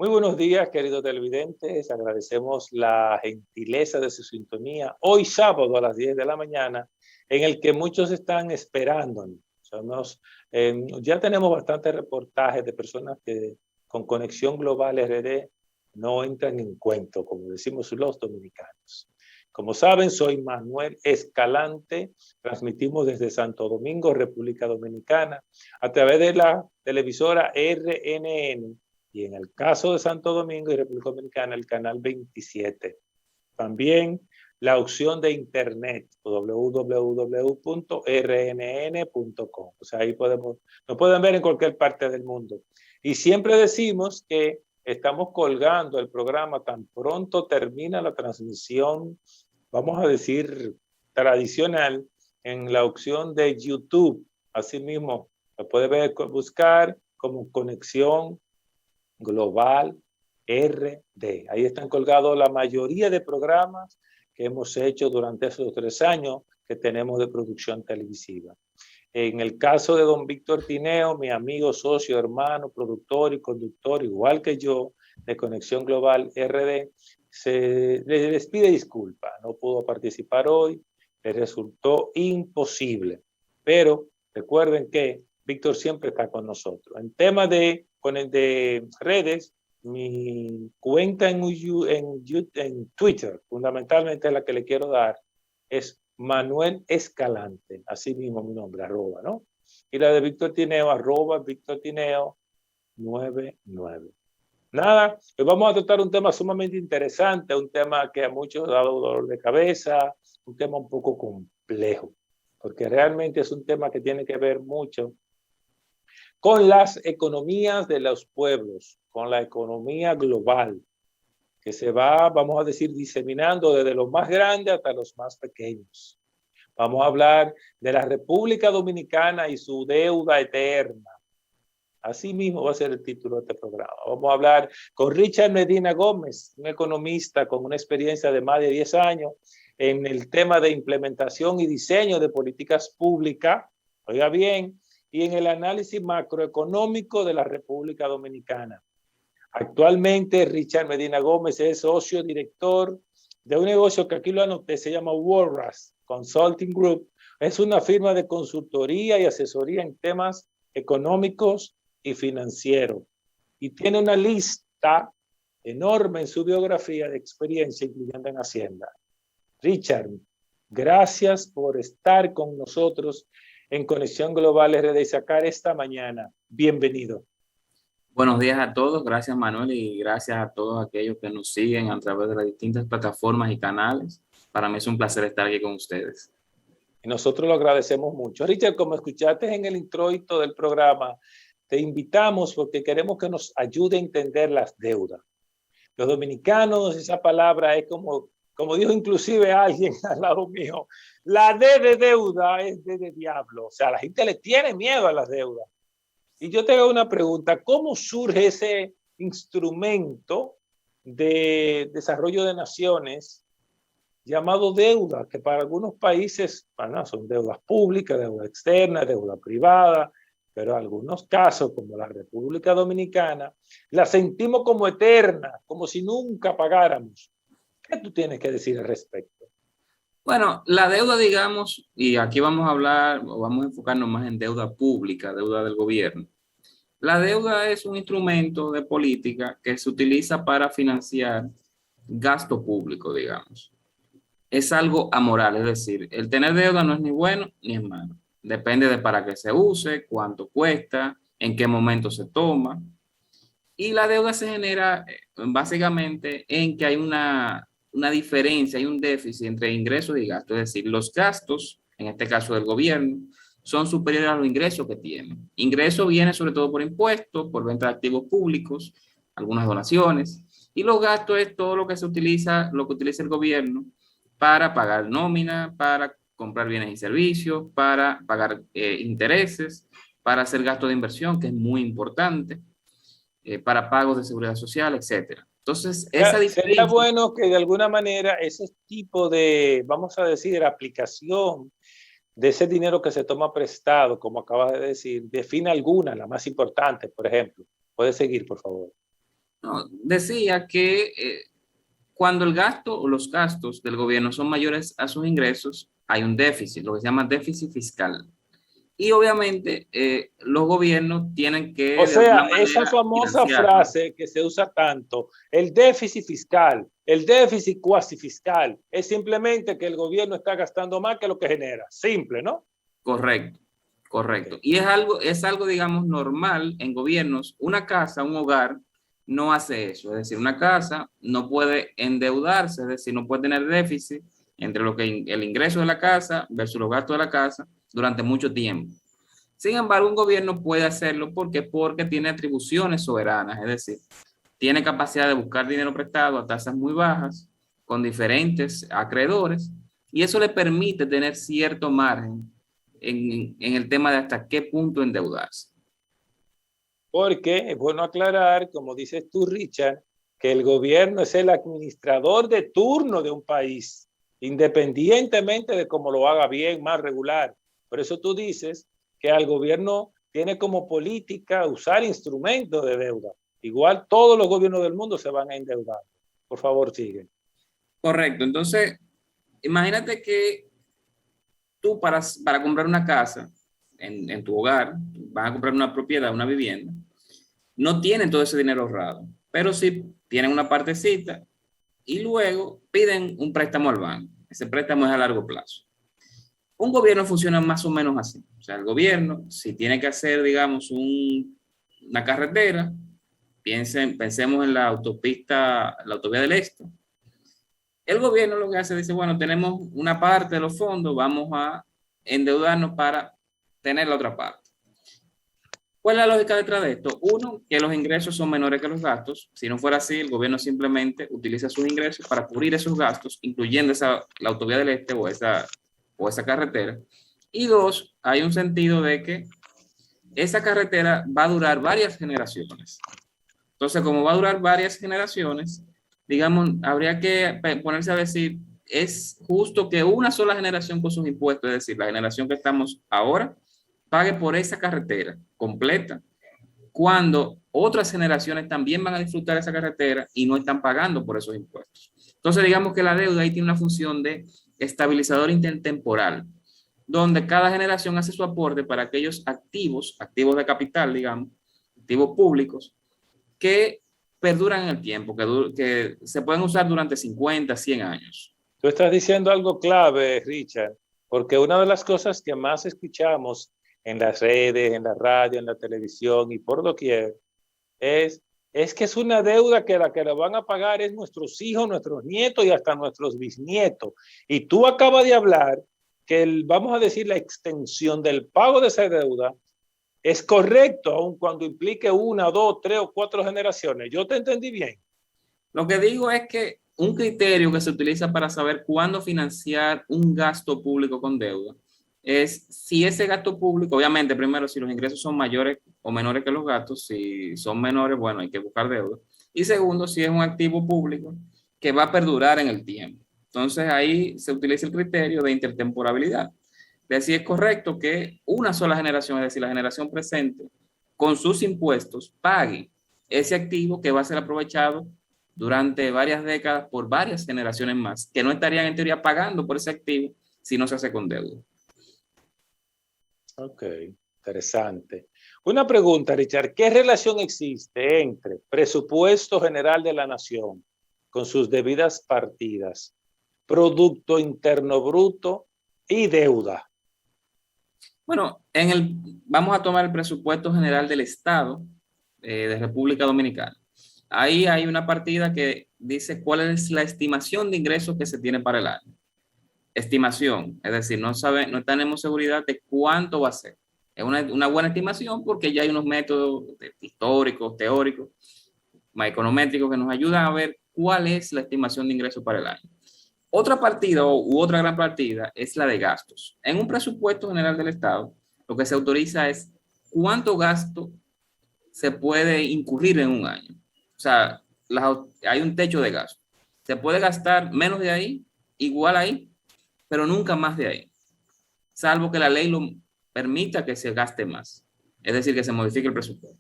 Muy buenos días, queridos televidentes. Agradecemos la gentileza de su sintonía. Hoy sábado a las 10 de la mañana, en el que muchos están esperándonos. Ya tenemos bastantes reportajes de personas que con Conexión Global RD no entran en cuento, como decimos los dominicanos. Como saben, soy Manuel Escalante. Transmitimos desde Santo Domingo, República Dominicana, a través de la televisora RNN. Y en el caso de Santo Domingo y República Dominicana, el canal 27. También la opción de internet, www.rnn.com. O sea, ahí nos pueden ver en cualquier parte del mundo. Y siempre decimos que estamos colgando el programa tan pronto termina la transmisión, vamos a decir, tradicional, en la opción de YouTube. Asimismo, lo puede buscar como Conexión Global RD. Ahí están colgados la mayoría de programas que hemos hecho durante esos 3 años que tenemos de producción televisiva. En el caso de don Víctor Tineo, mi amigo, socio, hermano, productor y conductor, igual que yo, de Conexión Global RD, les pide disculpas. No pudo participar hoy, le resultó imposible. Pero recuerden que Víctor siempre está con nosotros. En tema de redes, mi cuenta en Twitter, fundamentalmente la que le quiero dar, es Manuel Escalante, así mismo mi nombre, @ ¿no? Y la de Víctor Tineo, @VictorTineo99. Nada, hoy vamos a tratar un tema sumamente interesante, un tema que a muchos ha dado dolor de cabeza, un tema un poco complejo, porque realmente es un tema que tiene que ver mucho con las economías de los pueblos, con la economía global, que se va, vamos a decir, diseminando desde los más grandes hasta los más pequeños. Vamos a hablar de la República Dominicana y su deuda eterna. Así mismo va a ser el título de este programa. Vamos a hablar con Richard Medina Gómez, un economista con una experiencia de más de 10 años en el tema de implementación y diseño de políticas públicas, oiga bien, y en el análisis macroeconómico de la República Dominicana. Actualmente Richard Medina Gómez es socio director de un negocio que aquí lo anoté, se llama Walras Consulting Group. Es una firma de consultoría y asesoría en temas económicos y financieros. Y tiene una lista enorme en su biografía de experiencia, incluyendo en Hacienda. Richard, gracias por estar con nosotros en Conexión Global RD y sacar esta mañana. Bienvenido. Buenos días a todos, gracias Manuel y gracias a todos aquellos que nos siguen a través de las distintas plataformas y canales. Para mí es un placer estar aquí con ustedes. Y nosotros lo agradecemos mucho. Richard, como escuchaste en el introito del programa, te invitamos porque queremos que nos ayude a entender las deudas. Los dominicanos, esa palabra es como dijo inclusive alguien al lado mío, la D de deuda es D de diablo. O sea, la gente le tiene miedo a las deudas. Y yo te hago una pregunta, ¿cómo surge ese instrumento de desarrollo de naciones llamado deuda, que para algunos países son deudas públicas, deuda externa, deuda privada, pero en algunos casos, como la República Dominicana, la sentimos como eterna, como si nunca pagáramos? ¿Qué tú tienes que decir al respecto? Bueno, la deuda, digamos, y aquí vamos a hablar, o vamos a enfocarnos más en deuda pública, deuda del gobierno. La deuda es un instrumento de política que se utiliza para financiar gasto público, digamos. Es algo amoral, es decir, el tener deuda no es ni bueno ni es malo. Depende de para qué se use, cuánto cuesta, en qué momento se toma. Y la deuda se genera básicamente en que hay una diferencia, hay un déficit entre ingresos y gastos. Es decir, los gastos, en este caso del gobierno, son superiores a los ingresos que tienen. Ingresos vienen sobre todo por impuestos, por venta de activos públicos, algunas donaciones. Y los gastos es todo lo que se utiliza, lo que utiliza el gobierno para pagar nómina, para comprar bienes y servicios, para pagar intereses, para hacer gastos de inversión, que es muy importante, para pagos de seguridad social, etcétera. Entonces, esa diferencia... Sería bueno que de alguna manera ese tipo de, vamos a decir, aplicación de ese dinero que se toma prestado, como acabas de decir, define alguna, la más importante, por ejemplo. Puedes seguir, por favor. No, decía que cuando el gasto o los gastos del gobierno son mayores a sus ingresos, hay un déficit, lo que se llama déficit fiscal. Y obviamente los gobiernos tienen O que de alguna sea, esa manera famosa financiarlo. frase que se usa tanto, el déficit fiscal, el déficit cuasi fiscal, es simplemente que el gobierno está gastando más que lo que genera. Simple, ¿no? Correcto, correcto. Okay. Y es algo, digamos, normal en gobiernos. Una casa, un hogar, no hace eso. Es decir, una casa no puede endeudarse, es decir, no puede tener déficit entre lo que el ingreso de la casa versus los gastos de la casa durante mucho tiempo. Sin embargo, un gobierno puede hacerlo porque tiene atribuciones soberanas, es decir, tiene capacidad de buscar dinero prestado a tasas muy bajas con diferentes acreedores y eso le permite tener cierto margen en el tema de hasta qué punto endeudarse. Porque es bueno aclarar, como dices tú, Richard, que el gobierno es el administrador de turno de un país, independientemente de cómo lo haga bien, más regular. Por eso tú dices que al gobierno tiene como política usar instrumentos de deuda. Igual todos los gobiernos del mundo se van a endeudar. Por favor, sigue. Correcto. Entonces, imagínate que tú para comprar una casa en tu hogar, vas a comprar una propiedad, una vivienda, no tienen todo ese dinero ahorrado, pero sí tienen una partecita y luego piden un préstamo al banco. Ese préstamo es a largo plazo. Un gobierno funciona más o menos así. O sea, el gobierno, si tiene que hacer, digamos, una carretera, pensemos en la autovía del Este. El gobierno lo que hace dice, bueno, tenemos una parte de los fondos, vamos a endeudarnos para tener la otra parte. ¿Cuál es la lógica detrás de esto? Uno, que los ingresos son menores que los gastos. Si no fuera así, el gobierno simplemente utiliza sus ingresos para cubrir esos gastos, incluyendo la autovía del Este o esa carretera. Y dos, hay un sentido de que esa carretera va a durar varias generaciones. Entonces, como va a durar varias generaciones, digamos, habría que ponerse a decir, es justo que una sola generación con sus impuestos, es decir, la generación que estamos ahora, pague por esa carretera completa, cuando otras generaciones también van a disfrutar esa carretera y no están pagando por esos impuestos. Entonces, digamos que la deuda ahí tiene una función de estabilizador intertemporal, donde cada generación hace su aporte para aquellos activos de capital, digamos, activos públicos, que perduran en el tiempo, que se pueden usar durante 50, 100 años. Tú estás diciendo algo clave, Richard, porque una de las cosas que más escuchamos en las redes, en la radio, en la televisión y por doquier es, es que es una deuda que la que la van a pagar es nuestros hijos, nuestros nietos y hasta nuestros bisnietos. Y tú acabas de hablar que vamos a decir la extensión del pago de esa deuda es correcto, aun cuando implique una, dos, tres o cuatro generaciones. Yo te entendí bien. Lo que digo es que un criterio que se utiliza para saber cuándo financiar un gasto público con deuda es si ese gasto público, obviamente, primero, si los ingresos son mayores o menores que los gastos, si son menores, bueno, hay que buscar deuda. Y segundo, si es un activo público que va a perdurar en el tiempo. Entonces ahí se utiliza el criterio de intertemporalidad. De si es correcto que una sola generación, es decir, la generación presente, con sus impuestos, pague ese activo que va a ser aprovechado durante varias décadas por varias generaciones más, que no estarían en teoría pagando por ese activo si no se hace con deuda. Ok, interesante. Una pregunta, Richard, ¿qué relación existe entre presupuesto general de la nación con sus debidas partidas, Producto Interno Bruto y deuda? Bueno, vamos a tomar el presupuesto general del Estado de República Dominicana. Ahí hay una partida que dice cuál es la estimación de ingresos que se tiene para el año. Estimación, es decir, no tenemos seguridad de cuánto va a ser. Es una buena estimación porque ya hay unos métodos históricos, teóricos, más econométricos que nos ayudan a ver cuál es la estimación de ingresos para el año. Otra partida u otra gran partida es la de gastos. En un presupuesto general del Estado, lo que se autoriza es cuánto gasto se puede incurrir en un año. O sea, hay un techo de gasto. Se puede gastar menos de ahí, igual ahí, pero nunca más de ahí, salvo que la ley lo permita que se gaste más, es decir, que se modifique el presupuesto.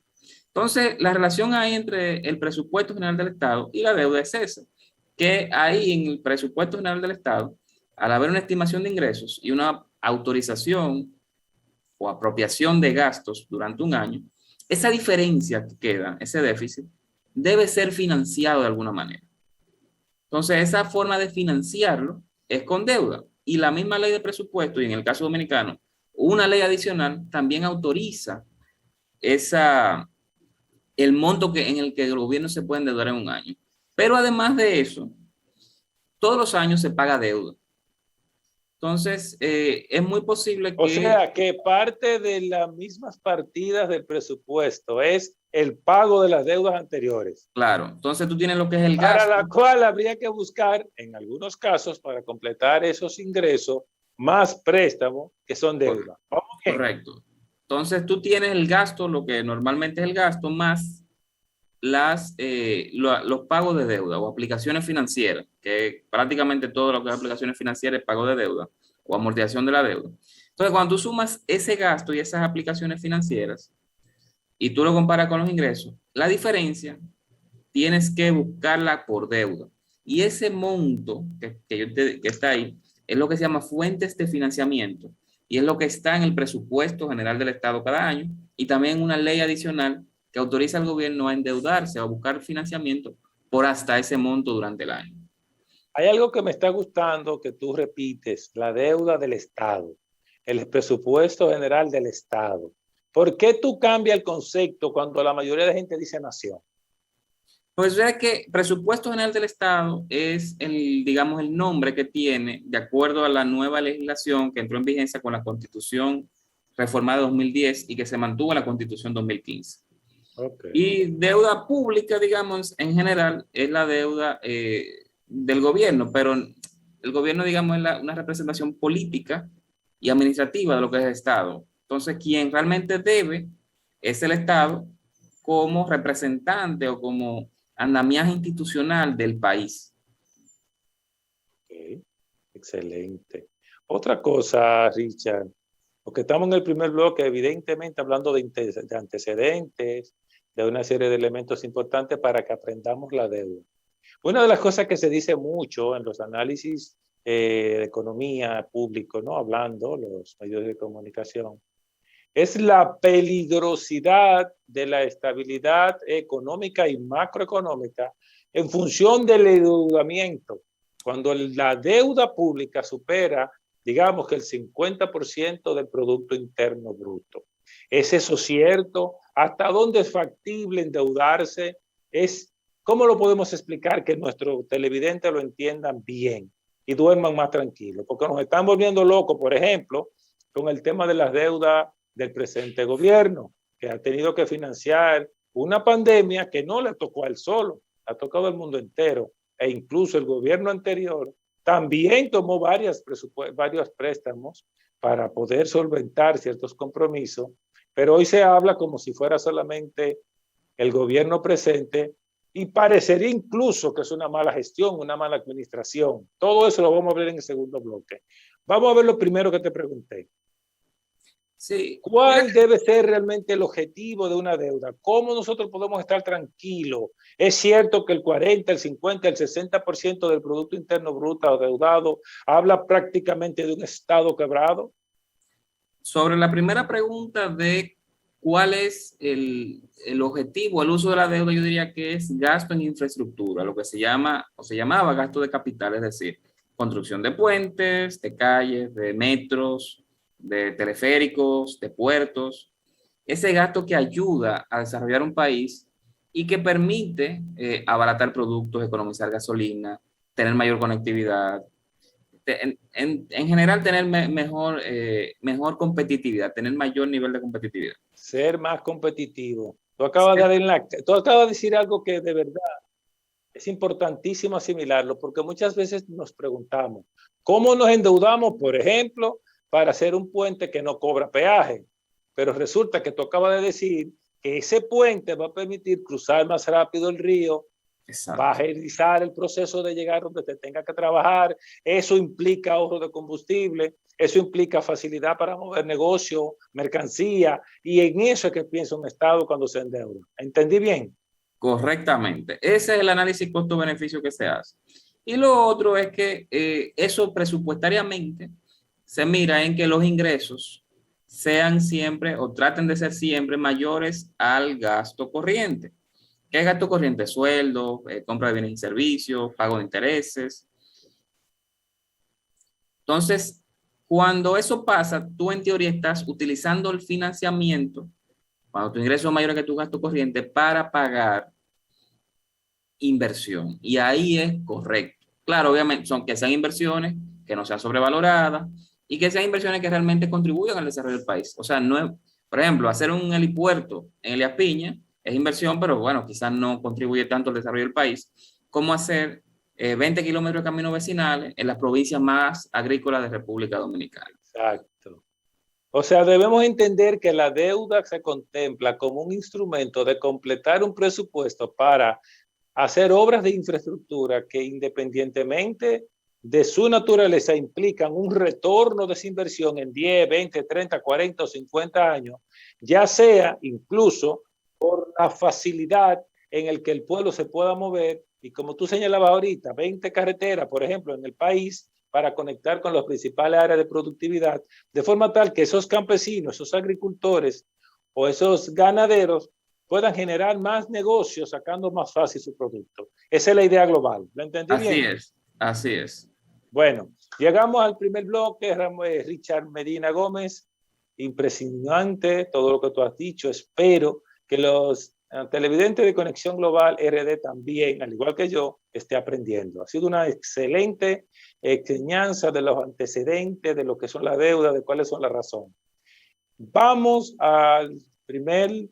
Entonces, la relación ahí entre el presupuesto general del Estado y la deuda es esa, que ahí en el presupuesto general del Estado, al haber una estimación de ingresos y una autorización o apropiación de gastos durante un año, esa diferencia que queda, ese déficit, debe ser financiado de alguna manera. Entonces, esa forma de financiarlo es con deuda. Y la misma ley de presupuesto, y en el caso dominicano, una ley adicional también autoriza esa, el monto en el que el gobierno se puede endeudar en un año. Pero además de eso, todos los años se paga deuda. Entonces, es muy posible O que, sea, que parte de las mismas partidas del presupuesto es el pago de las deudas anteriores, claro, entonces tú tienes lo que es el para la gasto, cual habría que buscar, en algunos casos, para completar esos ingresos, más préstamos que son deuda. ¿Vamos bien? correcto. Entonces tú tienes el gasto, lo que normalmente es el gasto, más los pagos de deuda o aplicaciones financieras, que prácticamente todo lo que es aplicaciones financieras es pago de deuda o amortización de la deuda. Entonces, cuando tú sumas ese gasto y esas aplicaciones financieras y tú lo comparas con los ingresos, la diferencia tienes que buscarla por deuda. Y ese monto que está ahí es lo que se llama fuentes de financiamiento y es lo que está en el presupuesto general del Estado cada año y también una ley adicional que autoriza al gobierno a endeudarse o a buscar financiamiento por hasta ese monto durante el año. Hay algo que me está gustando que tú repites, la deuda del Estado, el presupuesto general del Estado. ¿Por qué tú cambias el concepto cuando la mayoría de gente dice nación? Pues ya que presupuesto general del Estado es el, digamos, el nombre que tiene de acuerdo a la nueva legislación que entró en vigencia con la Constitución reformada de 2010 y que se mantuvo en la Constitución 2015. Okay. Y deuda pública, digamos, en general, es la deuda del gobierno, pero el gobierno, digamos, es una representación política y administrativa de lo que es el Estado. Entonces, quien realmente debe es el Estado como representante o como andamiaje institucional del país. Ok, excelente. Otra cosa, Richard, porque estamos en el primer bloque, evidentemente hablando de antecedentes, de una serie de elementos importantes para que aprendamos la deuda. Una de las cosas que se dice mucho en los análisis de economía público, ¿no? Hablando los medios de comunicación, es la peligrosidad de la estabilidad económica y macroeconómica en función del endeudamiento. Cuando la deuda pública supera, digamos que el 50% del Producto Interno Bruto. ¿Es eso cierto? ¿Hasta dónde es factible endeudarse? ¿Cómo lo podemos explicar que nuestros televidentes lo entiendan bien y duerman más tranquilos? Porque nos están volviendo locos, por ejemplo, con el tema de las deudas del presente gobierno, que ha tenido que financiar una pandemia que no le tocó a él solo, ha tocado al mundo entero, e incluso el gobierno anterior también tomó varios préstamos para poder solventar ciertos compromisos, pero hoy se habla como si fuera solamente el gobierno presente y parecería incluso que es una mala gestión, una mala administración. Todo eso lo vamos a ver en el segundo bloque. Vamos a ver lo primero que te pregunté. Sí, mira, ¿Cuál debe ser realmente el objetivo de una deuda? ¿Cómo nosotros podemos estar tranquilos? Es cierto que el 40, el 50, el 60% del Producto Interno Bruto adeudado habla prácticamente de un Estado quebrado. sobre la primera pregunta de cuál es el objetivo, el uso de la deuda, yo diría que es gasto en infraestructura, lo que se llama o se llamaba gasto de capital, es decir, construcción de puentes, de calles, de metros, de teleféricos, de puertos. Ese gasto que ayuda a desarrollar un país y que permite abaratar productos, economizar gasolina, tener mayor conectividad, en general tener mejor competitividad, tener mayor nivel de competitividad. Ser más competitivo. Tú acabas de decir algo que de verdad es importantísimo asimilarlo, porque muchas veces nos preguntamos, ¿cómo nos endeudamos, por ejemplo, para hacer un puente que no cobra peaje? Pero resulta que tú acabas de decir que ese puente va a permitir cruzar más rápido el río, va a Exacto. agilizar el proceso de llegar donde te tenga que trabajar, eso implica ahorro de combustible, Eso implica facilidad para mover negocio, mercancía, y en eso es que piensa un Estado cuando se endeuda. ¿Entendí bien? Correctamente. Ese es el análisis costo-beneficio que se hace. Y lo otro es que eso presupuestariamente se mira en que los ingresos sean siempre o traten de ser siempre mayores al gasto corriente. ¿Qué es gasto corriente? Sueldo, compra de bienes y servicios, pago de intereses. Entonces, cuando eso pasa, tú en teoría estás utilizando el financiamiento, cuando tu ingreso es mayor que tu gasto corriente, para pagar inversión. Y ahí es correcto. Claro, obviamente, son que sean inversiones que no sean sobrevaloradas y que sean inversiones que realmente contribuyan al desarrollo del país. O sea, no es, por ejemplo, hacer un helipuerto en Elías Piña es inversión, pero bueno, quizás no contribuye tanto al desarrollo del país como hacer 20 kilómetros de caminos vecinales en las provincias más agrícolas de República Dominicana. Exacto. O sea, debemos entender que la deuda se contempla como un instrumento de completar un presupuesto para hacer obras de infraestructura que independientemente de su naturaleza implican un retorno de esa inversión en 10, 20, 30, 40 o 50 años, ya sea incluso por la facilidad en el que el pueblo se pueda mover y como tú señalabas ahorita, 20 carreteras, por ejemplo, en el país para conectar con las principales áreas de productividad, de forma tal que esos campesinos, esos agricultores o esos ganaderos puedan generar más negocios sacando más fácil su producto. Esa es la idea global. ¿Lo entendí Así bien? es, así es. Bueno, llegamos al primer bloque. Richard Medina Gómez, impresionante todo lo que tú has dicho. Espero que los televidentes de Conexión Global RD también, al igual que yo, esté aprendiendo. Ha sido una excelente enseñanza de los antecedentes, de lo que son las deudas, de cuáles son las razones. Vamos al primer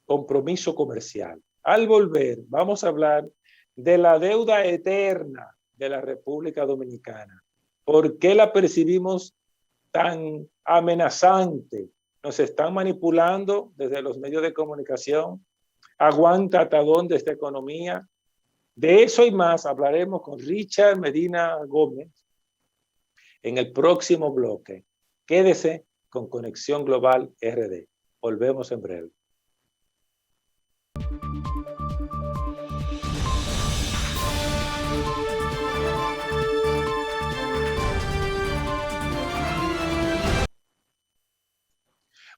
compromiso comercial. Al volver, vamos a hablar de la deuda eterna de la República Dominicana. ¿Por qué la percibimos tan amenazante? Nos están manipulando desde los medios de comunicación. ¿Aguanta hasta dónde esta economía? De eso y más hablaremos con Richard Medina Gómez en el próximo bloque. Quédese con Conexión Global RD. Volvemos en breve.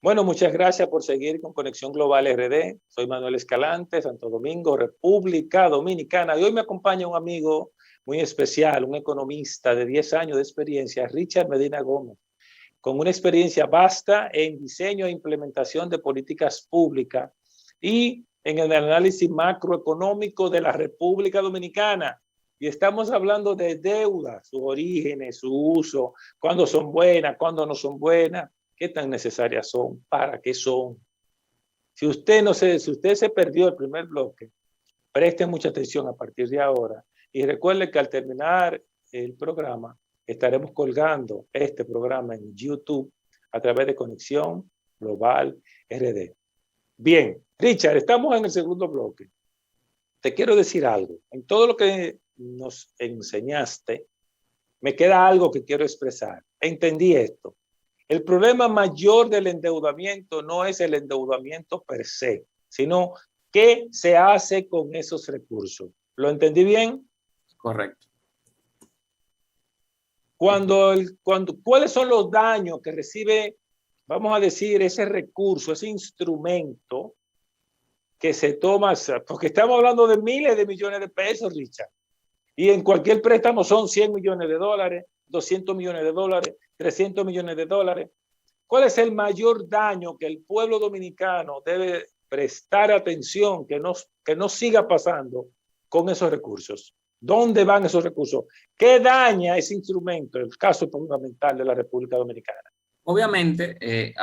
Bueno, muchas gracias por seguir con Conexión Global RD. Soy Manuel Escalante, Santo Domingo, República Dominicana. Y hoy me acompaña un amigo muy especial, un economista de 10 años de experiencia, Richard Medina Gómez, con una experiencia vasta en diseño e implementación de políticas públicas y en el análisis macroeconómico de la República Dominicana. Y estamos hablando de deudas, sus orígenes, su uso, cuándo son buenas, cuándo no son buenas, qué tan necesarias son, para qué son. Si usted se perdió el primer bloque, preste mucha atención a partir de ahora y recuerde que al terminar el programa estaremos colgando este programa en YouTube a través de Conexión Global RD. Bien, Richard, estamos en el segundo bloque. Te quiero decir algo. En todo lo que nos enseñaste, me queda algo que quiero expresar. Entendí esto. El problema mayor del endeudamiento no es el endeudamiento per se, sino qué se hace con esos recursos. ¿Lo entendí bien? Correcto. ¿Cuáles son los daños que recibe, vamos a decir, ese recurso, ese instrumento que se toma? Porque estamos hablando de miles de millones de pesos, Richard. Y en cualquier préstamo son 100 millones de dólares, 200 millones de dólares, 300 millones de dólares. ¿Cuál es el mayor daño que el pueblo dominicano debe prestar atención que no siga pasando con esos recursos? ¿Dónde van esos recursos? ¿Qué daña ese instrumento? El caso fundamental de la República Dominicana. Obviamente,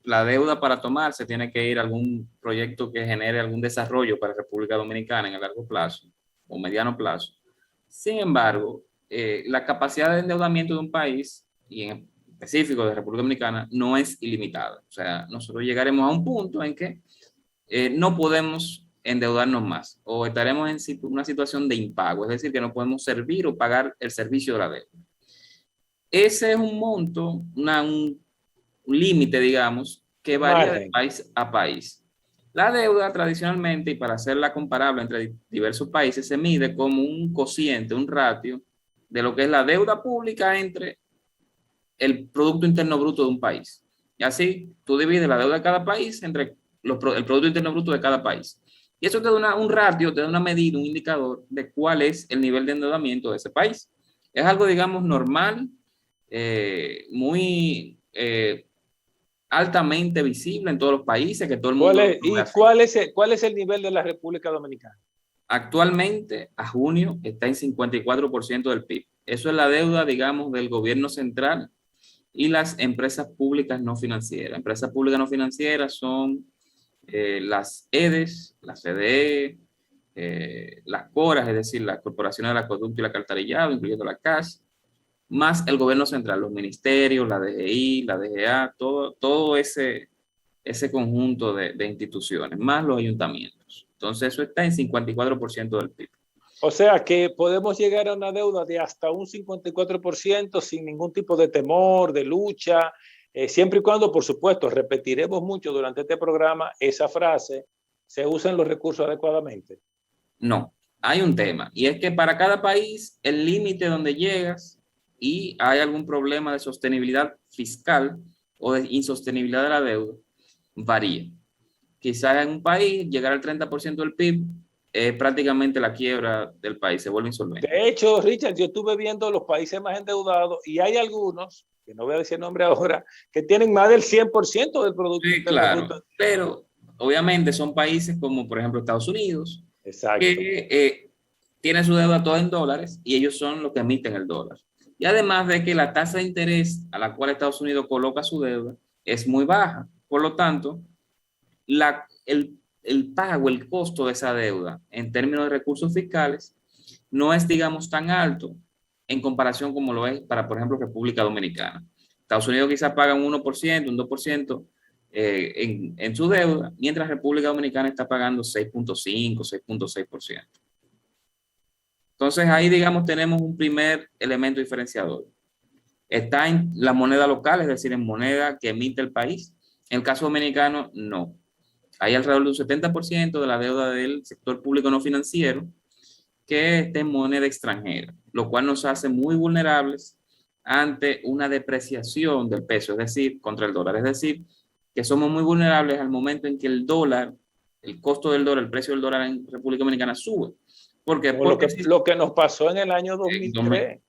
la deuda para tomarse tiene que ir a algún proyecto que genere algún desarrollo para la República Dominicana en el largo plazo o mediano plazo. Sin embargo, la capacidad de endeudamiento de un país, y en específico de República Dominicana, no es ilimitada. O sea, nosotros llegaremos a un punto en que no podemos endeudarnos más o estaremos en una situación de impago, es decir, que no podemos servir o pagar el servicio de la deuda. ese es un monto, un límite, digamos, que varía de Margen. país a país. La deuda tradicionalmente, y para hacerla comparable entre diversos países, se mide como un cociente, un ratio de lo que es la deuda pública entre el Producto Interno Bruto de un país. Y así tú divides la deuda de cada país entre el Producto Interno Bruto de cada país. Y eso te da un ratio, te da una medida, un indicador de cuál es el nivel de endeudamiento de ese país. Es algo, digamos, normal, muy altamente visible en todos los países, que todo el mundo lo ve ¿Y así. cuál es el nivel de la República Dominicana? Actualmente, a junio, está en 54% del PIB. Eso es la deuda, digamos, del gobierno central y las empresas públicas no financieras. Empresas públicas no financieras son las EDES, las CDE, las CORAS, es decir, las corporaciones del acueducto y el alcantarillado, incluyendo la CAS, más el gobierno central, los ministerios, la DGI, la DGA, todo ese conjunto de instituciones, más los ayuntamientos. Entonces, eso está en 54% del PIB. O sea que podemos llegar a una deuda de hasta un 54% sin ningún tipo de temor, de lucha, siempre y cuando, por supuesto, repetiremos mucho durante este programa esa frase, se usan los recursos adecuadamente. No, hay un tema, y es que para cada país el límite donde llegas y hay algún problema de sostenibilidad fiscal o de insostenibilidad de la deuda, varía. Quizás en un país llegar al 30% del PIB es prácticamente la quiebra del país, se vuelve insolvente. De hecho, Richard, yo estuve viendo los países más endeudados y hay algunos, que no voy a decir el nombre ahora, que tienen más del 100% del Producto Sí, Interno claro, Bruto. pero obviamente son países como por ejemplo Estados Unidos, Exacto. que tienen su deuda toda en dólares y ellos son los que emiten el dólar. Y además de que la tasa de interés a la cual Estados Unidos coloca su deuda es muy baja. Por lo tanto, el pago, el costo de esa deuda en términos de recursos fiscales no es, digamos, tan alto en comparación como lo es para, por ejemplo, República Dominicana. Estados Unidos quizás paga un 1%, un 2% en su deuda, mientras República Dominicana está pagando 6.5, 6.6%. Entonces ahí, digamos, tenemos un primer elemento diferenciador. Está en la moneda local, es decir, en moneda que emite el país. En el caso dominicano, no. Hay alrededor de un 70% de la deuda del sector público no financiero que esté en moneda extranjera, lo cual nos hace muy vulnerables ante una depreciación del peso, es decir, contra el dólar. Es decir, que somos muy vulnerables al momento en que el dólar, el costo del dólar, el precio del dólar en República Dominicana sube. ¿Por qué? Como Porque lo que nos pasó en el año 2003.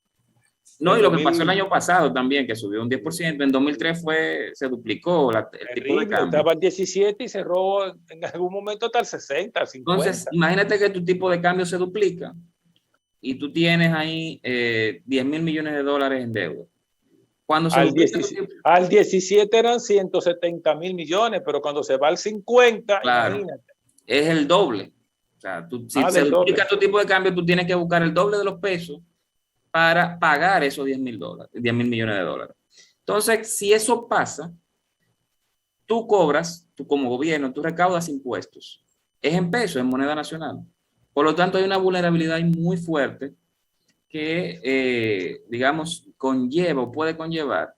no, En y lo que pasó el 2000, año pasado también, que subió un 10%, en 2003 se duplicó el tipo de terrible, cambio. estaba al 17 y cerró en algún momento hasta el 60, al Entonces, 50. imagínate que tu tipo de cambio se duplica y tú tienes ahí 10 mil millones de dólares en deuda. Cuando se duplica tu tipo, Al 17 eran 170.000 millones, pero cuando se va al 50, claro, imagínate. es el doble. O sea, si se Del duplica doble. tu tipo de cambio, tú tienes que buscar el doble de los pesos para pagar esos 10 mil dólares, 10 mil millones de dólares. Entonces, si eso pasa, tú cobras, tú como gobierno, tú recaudas impuestos. Es en pesos, en moneda nacional. Por lo tanto, hay una vulnerabilidad muy fuerte que, digamos, conlleva o puede conllevar,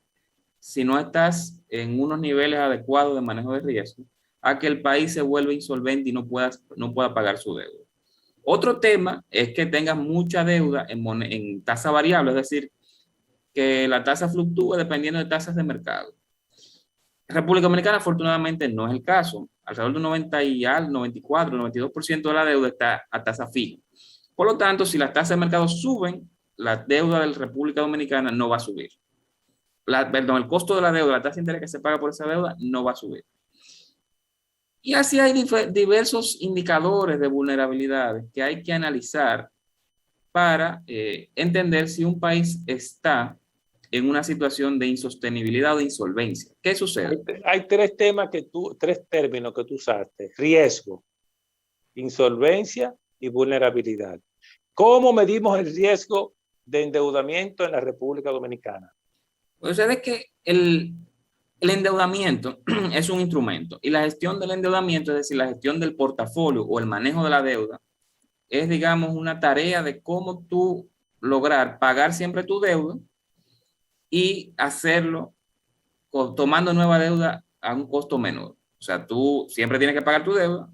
si no estás en unos niveles adecuados de manejo de riesgo, a que el país se vuelva insolvente y no pueda pagar su deuda. Otro tema es que tengas mucha deuda en tasa variable, es decir, que la tasa fluctúe dependiendo de tasas de mercado. República Dominicana, afortunadamente, no es el caso. Alrededor de un 90 y al 94, 92% de la deuda está a tasa fija. Por lo tanto, si las tasas de mercado suben, la deuda de la República Dominicana no va a subir. Perdón, el costo de la deuda, la tasa de interés que se paga por esa deuda, no va a subir. Y así hay diversos indicadores de vulnerabilidades que hay que analizar para entender si un país está en una situación de insostenibilidad o de insolvencia. ¿Qué sucede? Hay tres términos que tú usaste: riesgo, insolvencia y vulnerabilidad. ¿Cómo medimos el riesgo de endeudamiento en la República Dominicana? Sucede que el endeudamiento es un instrumento y la gestión del endeudamiento, es decir, la gestión del portafolio o el manejo de la deuda, es, digamos, una tarea de cómo tú lograr pagar siempre tu deuda y hacerlo tomando nueva deuda a un costo menor. O sea, tú siempre tienes que pagar tu deuda.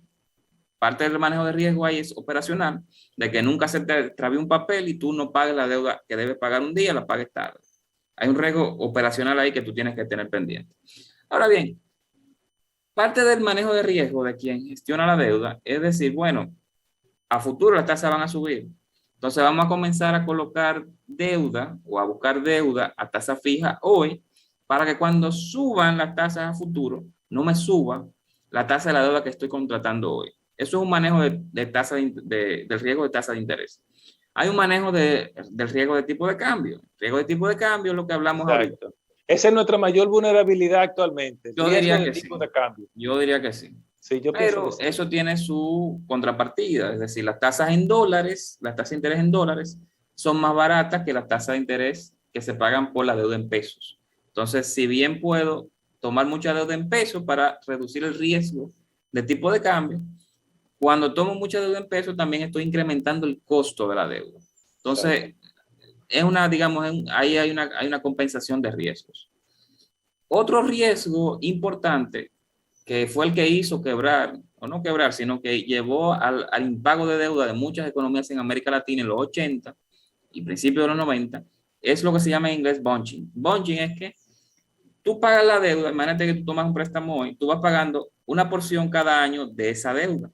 Parte del manejo de riesgo ahí es operacional, de que nunca se te extravíe un papel y tú no pagues la deuda que debes pagar un día, la pagues tarde. Hay un riesgo operacional ahí que tú tienes que tener pendiente. Ahora bien, parte del manejo de riesgo de quien gestiona la deuda es decir, bueno, a futuro las tasas van a subir. Entonces vamos a comenzar a colocar deuda o a buscar deuda a tasa fija hoy para que cuando suban las tasas a futuro, no me suba la tasa de la deuda que estoy contratando hoy. Eso es un manejo de tasa del riesgo de tasa de interés. Hay un manejo del riesgo de tipo de cambio. Riesgo de tipo de cambio es lo que hablamos ahorita. Exacto. Esa es nuestra mayor vulnerabilidad actualmente. Yo Riesgo diría de que tipo sí. de cambio. Yo diría que sí. Sí, yo pienso que Pero sí. eso tiene su contrapartida, es decir, las tasas en dólares, las tasas de interés en dólares son más baratas que las tasas de interés que se pagan por la deuda en pesos. Entonces, si bien puedo tomar mucha deuda en pesos para reducir el riesgo de tipo de cambio, cuando tomo mucha deuda en pesos también estoy incrementando el costo de la deuda. Exacto. Entonces, es una, digamos, ahí hay una compensación de riesgos. Otro riesgo importante que fue el que hizo quebrar, o no quebrar, sino que llevó al impago de deuda de muchas economías en América Latina en los 80 y principios de los 90, es lo que se llama en inglés bunching. Bunching es que tú pagas la deuda, imagínate que tú tomas un préstamo hoy, tú vas pagando una porción cada año de esa deuda.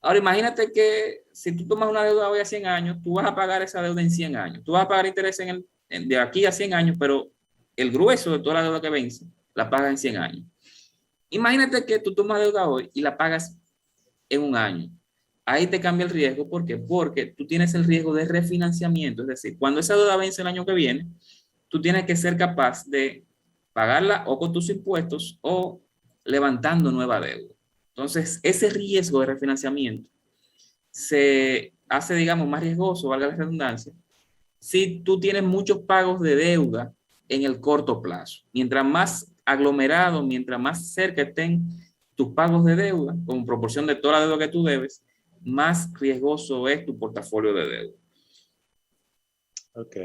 Ahora imagínate que si tú tomas una deuda hoy a 100 años, tú vas a pagar esa deuda en 100 años. Tú vas a pagar interés de aquí a 100 años, pero el grueso de toda la deuda que vence la pagas en 100 años. Imagínate que tú tomas deuda hoy y la pagas en un año. Ahí te cambia el riesgo. ¿Por qué? Porque tú tienes el riesgo de refinanciamiento. Es decir, cuando esa deuda vence el año que viene, tú tienes que ser capaz de pagarla o con tus impuestos o levantando nueva deuda. Entonces, ese riesgo de refinanciamiento se hace, digamos, más riesgoso, valga la redundancia, si tú tienes muchos pagos de deuda en el corto plazo. Mientras más aglomerado, mientras más cerca estén tus pagos de deuda, como proporción de toda la deuda que tú debes, más riesgoso es tu portafolio de deuda. Ok.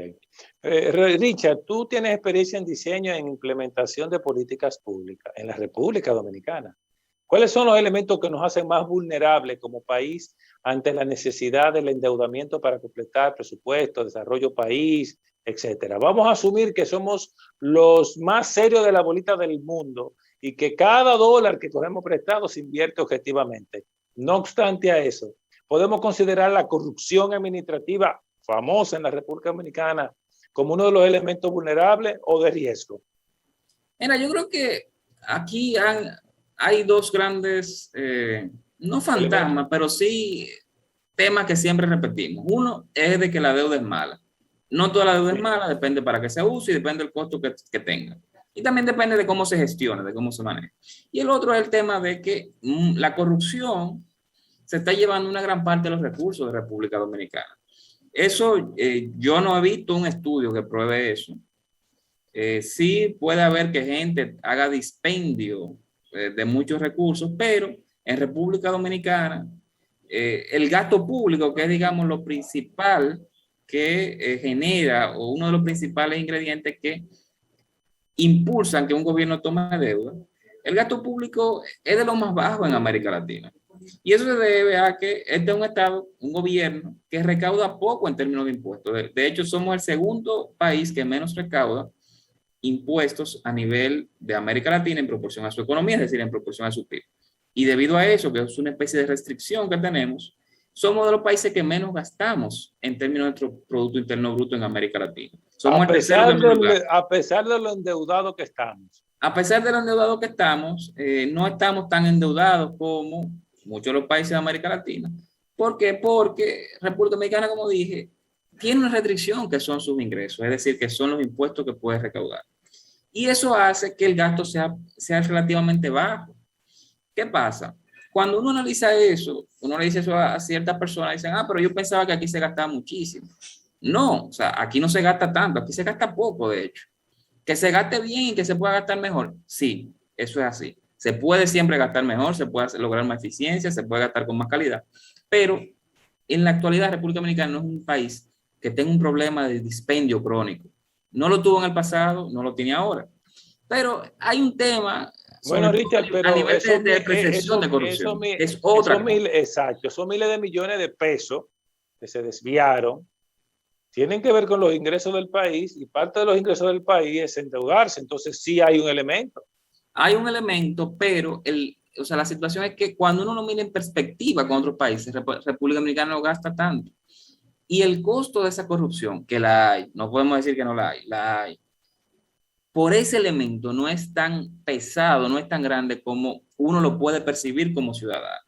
Richard, tú tienes experiencia en diseño e implementación de políticas públicas en la República Dominicana. ¿Cuáles son los elementos que nos hacen más vulnerables como país ante la necesidad del endeudamiento para completar presupuesto, desarrollo país, etcétera? Vamos a asumir que somos los más serios de la bolita del mundo y que cada dólar que cogemos prestado se invierte objetivamente. No obstante a eso, podemos considerar la corrupción administrativa famosa en la República Dominicana como uno de los elementos vulnerables o de riesgo. Mira, yo creo que aquí hay dos grandes, no fantasmas, pero sí temas que siempre repetimos. Uno es de que la deuda es mala. No toda la deuda es mala, depende para qué se use y depende del costo que tenga. Y también depende de cómo se gestione, de cómo se maneja. Y el otro es el tema de que la corrupción se está llevando una gran parte de los recursos de República Dominicana. Eso, yo no he visto un estudio que pruebe eso. Sí puede haber que gente haga dispendio de muchos recursos, pero en República Dominicana el gasto público, que es, digamos, lo principal que genera o uno de los principales ingredientes que impulsan que un gobierno tome deuda, el gasto público es de lo más bajo en América Latina. Y eso se debe a que este es un Estado, un gobierno que recauda poco en términos de impuestos. De hecho, somos el segundo país que menos recauda impuestos a nivel de América Latina en proporción a su economía, es decir, en proporción a su PIB. Y debido a eso, que es una especie de restricción que tenemos, somos de los países que menos gastamos en términos de nuestro Producto Interno Bruto en América Latina. Somos el tercero que menos gasta. A pesar de lo endeudados que estamos. A pesar de lo endeudados que estamos, no estamos tan endeudados como muchos de los países de América Latina. ¿Por qué? Porque República Dominicana, como dije, tiene una restricción que son sus ingresos, es decir, que son los impuestos que puede recaudar. Y eso hace que el gasto sea relativamente bajo. ¿Qué pasa? Cuando uno analiza eso, uno le dice eso a ciertas personas, dicen, pero yo pensaba que aquí se gastaba muchísimo. No, o sea, aquí no se gasta tanto, aquí se gasta poco, de hecho. Que se gaste bien y que se pueda gastar mejor, sí, eso es así. Se puede siempre gastar mejor, se puede lograr más eficiencia, se puede gastar con más calidad, pero en la actualidad República Dominicana no es un país que tenga un problema de dispendio crónico. No lo tuvo en el pasado, no lo tiene ahora. Pero hay un tema, Bueno, sobre Richard, todo a pero nivel de percepción de corrupción. Es otra cosa. exacto, esos miles de millones de pesos que se desviaron tienen que ver con los ingresos del país y parte de los ingresos del país es endeudarse. Entonces sí hay un elemento. Hay un elemento, pero o sea, la situación es que cuando uno lo mira en perspectiva con otros países, República Dominicana no gasta tanto. Y el costo de esa corrupción, que la hay, no podemos decir que no la hay, por ese elemento no es tan pesado, no es tan grande como uno lo puede percibir como ciudadano.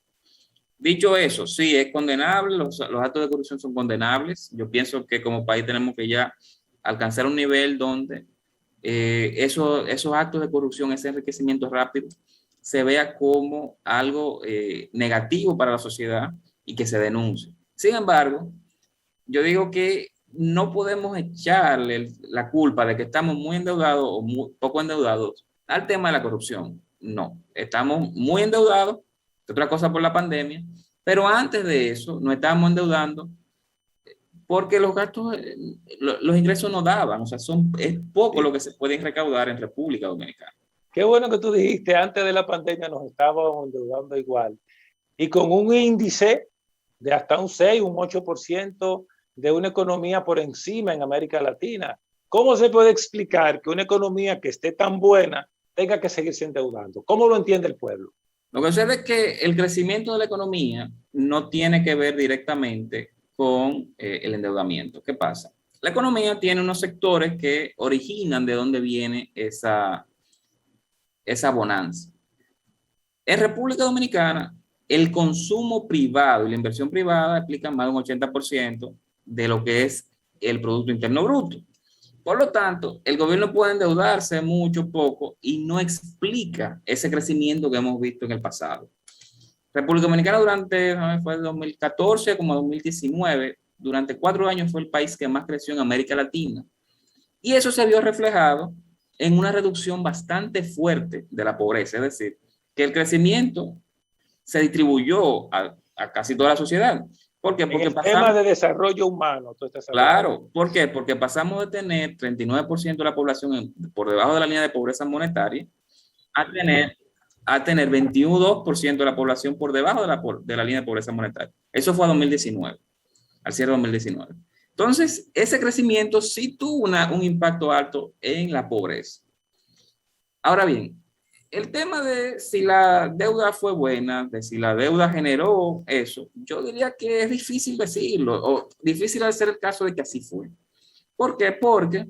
Dicho eso, sí, es condenable, los actos de corrupción son condenables. Yo pienso que como país tenemos que ya alcanzar un nivel donde esos actos de corrupción, ese enriquecimiento rápido, se vea como algo negativo para la sociedad y que se denuncie. Sin embargo, yo digo que no podemos echarle la culpa de que estamos muy endeudados o muy poco endeudados al tema de la corrupción. No, estamos muy endeudados, otra cosa por la pandemia, pero antes de eso nos estábamos endeudando porque los gastos, los ingresos no daban, o sea, es poco lo que se puede recaudar en República Dominicana. Qué bueno que tú dijiste, antes de la pandemia nos estábamos endeudando igual y con un índice de hasta un 6, un 8% de una economía por encima en América Latina. ¿Cómo se puede explicar que una economía que esté tan buena tenga que seguirse endeudando? ¿Cómo lo entiende el pueblo? Lo que sucede es que el crecimiento de la economía no tiene que ver directamente con el endeudamiento. ¿Qué pasa? La economía tiene unos sectores que originan de dónde viene esa bonanza. En República Dominicana, el consumo privado y la inversión privada explican más de un 80% de lo que es el Producto Interno Bruto. Por lo tanto, el gobierno puede endeudarse mucho, poco, y no explica ese crecimiento que hemos visto en el pasado. República Dominicana fue de 2014 como 2019, durante 4 años fue el país que más creció en América Latina. Y eso se vio reflejado en una reducción bastante fuerte de la pobreza, es decir, que el crecimiento se distribuyó a casi toda la sociedad. ¿Por qué? Porque en el tema de desarrollo humano, tú estás hablando. Claro, ¿por qué? Porque pasamos de tener 39% de la población por debajo de la línea de pobreza monetaria a tener 22% de la población por debajo de la línea de pobreza monetaria. Eso fue a 2019, al cierre de 2019. Entonces, ese crecimiento sí tuvo un impacto alto en la pobreza. Ahora bien, el tema de si la deuda fue buena, de si la deuda generó eso, yo diría que es difícil decirlo, o difícil hacer el caso de que así fue. ¿Por qué? Porque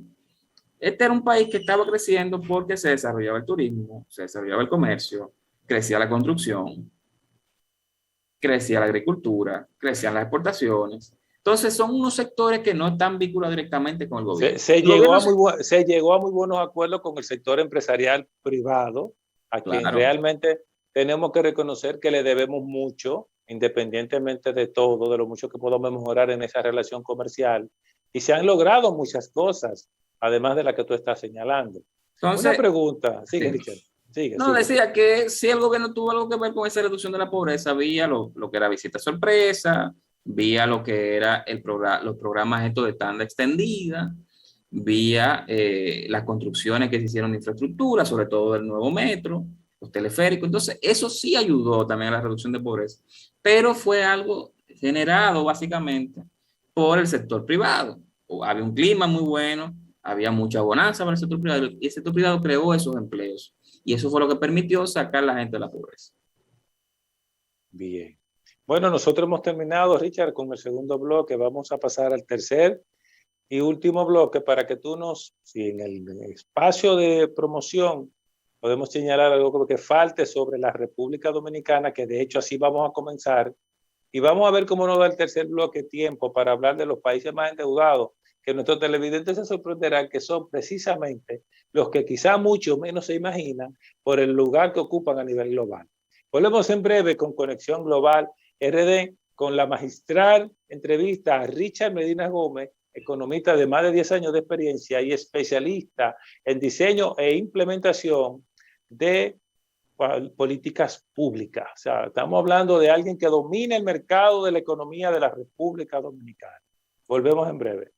este era un país que estaba creciendo porque se desarrollaba el turismo, se desarrollaba el comercio, crecía la construcción, crecía la agricultura, crecían las exportaciones. Entonces son unos sectores que no están vinculados directamente con el gobierno. Se llegó a muy buenos acuerdos con el sector empresarial privado, a quien Claro. realmente tenemos que reconocer que le debemos mucho, independientemente de todo, de lo mucho que podamos mejorar en esa relación comercial. Y se han logrado muchas cosas, además de la que tú estás señalando. Entonces, una pregunta, sigue, sí. Richard. No, decía que si el gobierno tuvo algo que ver con esa reducción de la pobreza, vía lo que era visita sorpresa, vía lo que era los programas estos de tanda extendida, vía las construcciones que se hicieron de infraestructura, sobre todo del nuevo metro, los teleféricos. Entonces, eso sí ayudó también a la reducción de pobreza, pero fue algo generado básicamente por el sector privado. Había un clima muy bueno, había mucha bonanza para el sector privado, y el sector privado creó esos empleos. Y eso fue lo que permitió sacar a la gente de la pobreza. Bien. Bueno, nosotros hemos terminado, Richard, con el segundo bloque. Vamos a pasar al tercer y último bloque para que tú si en el espacio de promoción podemos señalar algo que falte sobre la República Dominicana, que de hecho así vamos a comenzar. Y vamos a ver cómo nos da el tercer bloque tiempo para hablar de los países más endeudados, que nuestros televidentes se sorprenderán que son precisamente los que quizá mucho menos se imaginan por el lugar que ocupan a nivel global. Volvemos en breve con Conexión Global RD, con la magistral entrevista a Richard Medina Gómez, economista de más de 10 años de experiencia y especialista en diseño e implementación de políticas públicas. O sea, estamos hablando de alguien que domina el mercado de la economía de la República Dominicana. Volvemos en breve.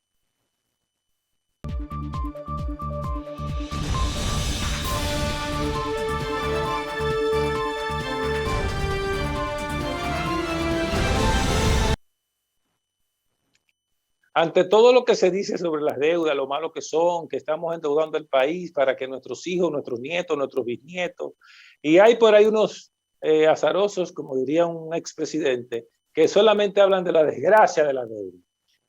ante todo lo que se dice sobre las deudas, lo malo que son, que estamos endeudando el país para que nuestros hijos, nuestros nietos, nuestros bisnietos, y hay por ahí unos azarosos, como diría un expresidente, que solamente hablan de la desgracia de la deuda.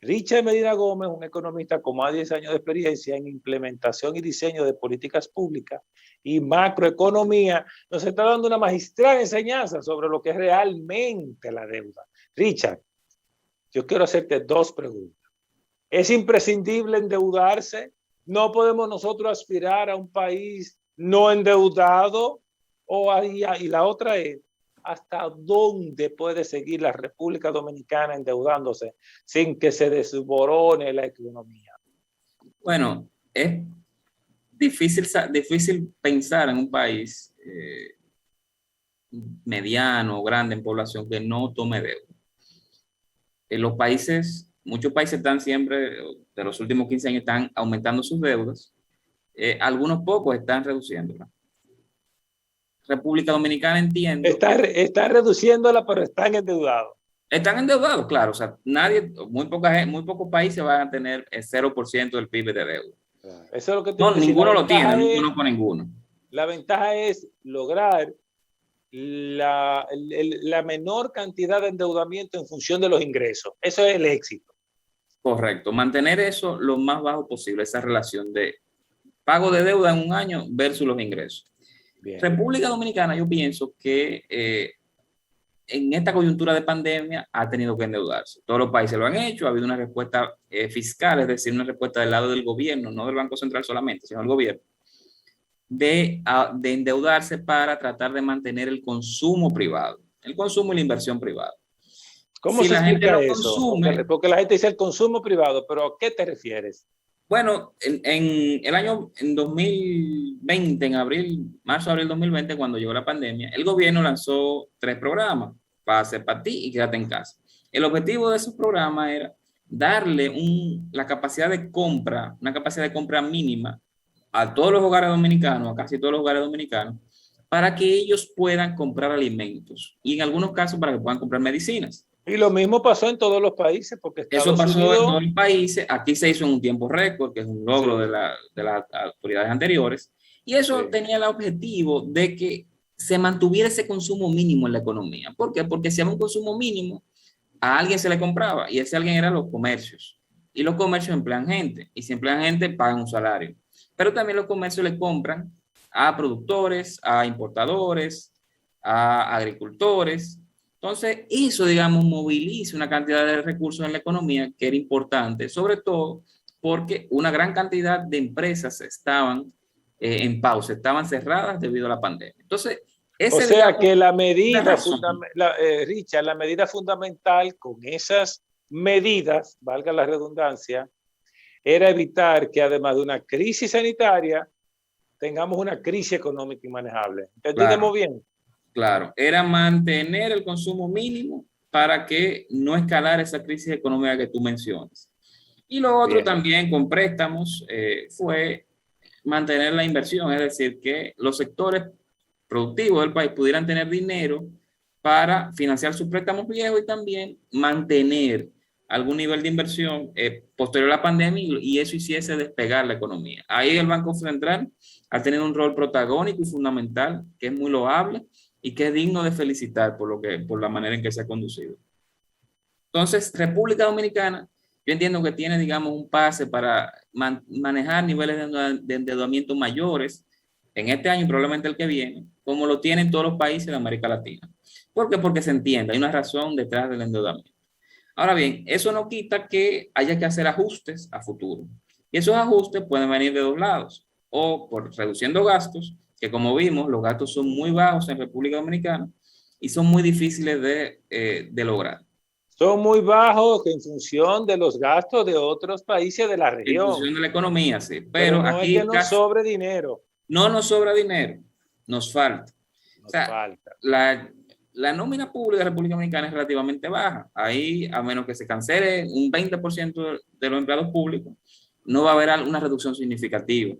Richard Medina Gómez, un economista con más de 10 años de experiencia en implementación y diseño de políticas públicas y macroeconomía, nos está dando una magistral enseñanza sobre lo que es realmente la deuda. Richard, yo quiero hacerte dos preguntas. ¿Es imprescindible endeudarse? ¿No podemos nosotros aspirar a un país no endeudado? Y la otra es, ¿hasta dónde puede seguir la República Dominicana endeudándose sin que se desborone la economía? Bueno, es difícil pensar en un país mediano o grande en población que no tome deuda. Muchos países están siempre, de los últimos 15 años, están aumentando sus deudas. Algunos pocos están reduciéndolas. República Dominicana, entiendo. Está reduciéndola, pero están endeudados. Están endeudados, claro. O sea, muy pocos países van a tener el 0% del PIB de deuda. Eso es lo que no, ninguno lo tiene, no conozco ninguno. La ventaja es lograr la menor cantidad de endeudamiento en función de los ingresos. Eso es el éxito. Correcto. Mantener eso lo más bajo posible, esa relación de pago de deuda en un año versus los ingresos. Bien. República Dominicana, yo pienso que en esta coyuntura de pandemia ha tenido que endeudarse. Todos los países lo han hecho, ha habido una respuesta fiscal, es decir, una respuesta del lado del gobierno, no del Banco Central solamente, sino del gobierno, de endeudarse para tratar de mantener el consumo privado, el consumo y la inversión privada. ¿Cómo se explica eso? Porque la gente dice el consumo privado, pero ¿a qué te refieres? Bueno, en 2020, en marzo-abril 2020, cuando llegó la pandemia, el gobierno lanzó 3 programas, Pase para ti y quédate en casa. El objetivo de esos programas era darle la capacidad de compra, una capacidad de compra mínima a todos los hogares dominicanos, a casi todos los hogares dominicanos, para que ellos puedan comprar alimentos y en algunos casos para que puedan comprar medicinas. Y lo mismo pasó en todos los países, porque eso pasó en todos los países. Aquí se hizo en un tiempo récord, que es un logro de las autoridades anteriores, y eso tenía el objetivo de que se mantuviera ese consumo mínimo en la economía. ¿Por qué? Porque si había un consumo mínimo, a alguien se le compraba, y ese alguien eran los comercios, y los comercios emplean gente, y si emplean gente, pagan un salario. Pero también los comercios le compran a productores, a importadores, a agricultores. Entonces, eso, digamos, moviliza una cantidad de recursos en la economía que era importante, sobre todo porque una gran cantidad de empresas estaban en pausa, estaban cerradas debido a la pandemia. Entonces, digamos, que la medida, Richard, la medida fundamental con esas medidas, valga la redundancia, era evitar que además de una crisis sanitaria, tengamos una crisis económica inmanejable. ¿Entendemos bien? Claro, era mantener el consumo mínimo para que no escalara esa crisis económica que tú mencionas. Y lo otro también con préstamos fue mantener la inversión, es decir, que los sectores productivos del país pudieran tener dinero para financiar sus préstamos viejos y también mantener algún nivel de inversión posterior a la pandemia y eso hiciese despegar la economía. Ahí el Banco Central ha tenido un rol protagónico y fundamental que es muy loable y que es digno de felicitar por la manera en que se ha conducido. Entonces, República Dominicana, yo entiendo que tiene, digamos, un pase para manejar niveles de endeudamiento mayores en este año y probablemente el que viene, como lo tienen todos los países de América Latina. ¿Por qué? Porque se entiende, hay una razón detrás del endeudamiento. Ahora bien, eso no quita que haya que hacer ajustes a futuro. Y esos ajustes pueden venir de dos lados, o por reduciendo gastos, que como vimos, los gastos son muy bajos en República Dominicana y son muy difíciles de lograr. Son muy bajos en función de los gastos de otros países de la región. En función de la economía, sí. Pero no aquí es que nos sobre dinero. No nos sobra dinero, nos falta. Nos falta. La nómina pública de República Dominicana es relativamente baja. Ahí, a menos que se cancele un 20% de los empleados públicos, no va a haber una reducción significativa.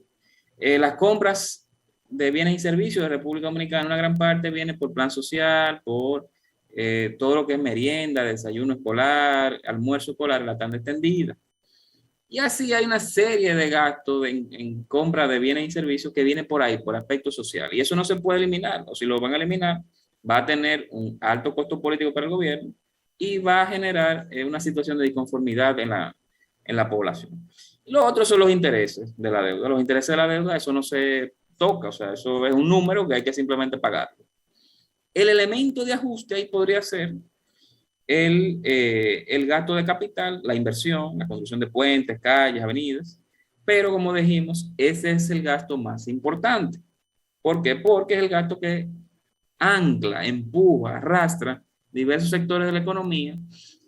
Las compras de bienes y servicios de República Dominicana, una gran parte viene por plan social, por todo lo que es merienda, desayuno escolar, almuerzo escolar, la tanda extendida. Y así hay una serie de gastos en compra de bienes y servicios que viene por ahí, por aspecto social. Y eso no se puede eliminar, o si lo van a eliminar, va a tener un alto costo político para el gobierno y va a generar una situación de disconformidad en la población. Y lo otro son los intereses de la deuda. Los intereses de la deuda, eso no se toca, o sea, eso es un número que hay que simplemente pagarlo. El elemento de ajuste ahí podría ser el gasto de capital, la inversión, la construcción de puentes, calles, avenidas, pero como dijimos, ese es el gasto más importante. ¿Por qué? Porque es el gasto que ancla, empuja, arrastra diversos sectores de la economía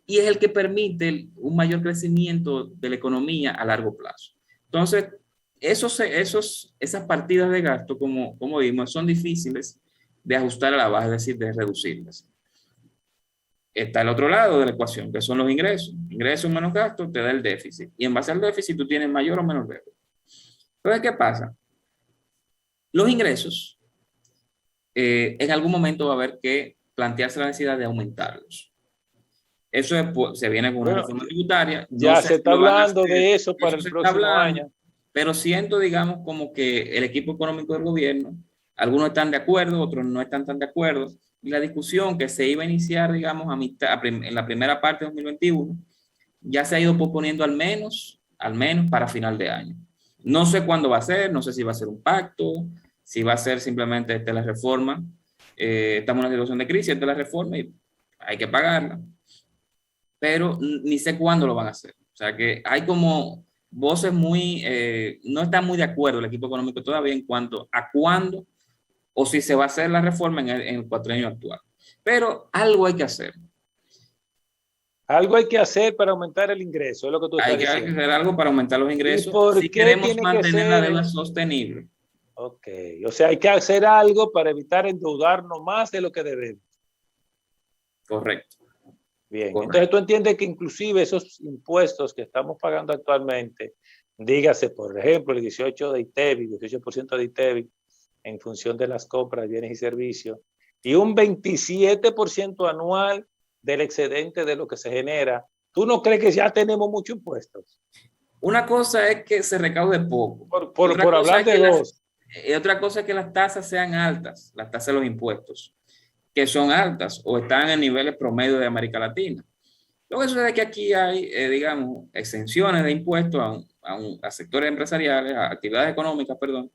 y es el que permite un mayor crecimiento de la economía a largo plazo. Entonces, esas partidas de gasto, como vimos, son difíciles de ajustar a la baja, es decir, de reducirlas. Está el otro lado de la ecuación, que son los ingresos. Ingresos menos gastos te da el déficit. Y en base al déficit tú tienes mayor o menor deuda. Entonces, ¿qué pasa? Los ingresos, en algún momento va a haber que plantearse la necesidad de aumentarlos. Eso se viene con una reforma tributaria. Ya se está hablando de eso para el próximo año. Pero siento, digamos, como que el equipo económico del gobierno, algunos están de acuerdo, otros no están tan de acuerdo. Y la discusión que se iba a iniciar, digamos, en la primera parte de 2021, ya se ha ido posponiendo al menos para final de año. No sé cuándo va a ser, no sé si va a ser un pacto, si va a ser simplemente la reforma. Estamos en una situación de crisis, esta es la reforma y hay que pagarla. Pero ni sé cuándo lo van a hacer. O sea que hay como voces no están muy de acuerdo el equipo económico todavía en cuanto a cuándo o si se va a hacer la reforma en el cuatrienio actual. Pero algo hay que hacer. Algo hay que hacer para aumentar el ingreso, es lo que tú estás diciendo. Hay que hacer algo para aumentar los ingresos si queremos mantener la deuda sostenible. Ok, o sea, hay que hacer algo para evitar endeudarnos más de lo que debemos. Correcto. Bien, correcto. Entonces tú entiendes que inclusive esos impuestos que estamos pagando actualmente, dígase, por ejemplo, el 18% de ITEVI, en función de las compras de bienes y servicios, y un 27% anual del excedente de lo que se genera, ¿tú no crees que ya tenemos muchos impuestos? Una cosa es que se recaude poco. Por hablar de dos. Otra cosa es que las tasas sean altas, las tasas de los impuestos, que son altas o están en niveles promedio de América Latina. Lo que sucede es que aquí hay, digamos, exenciones de impuestos a sectores empresariales, a actividades económicas, perdón.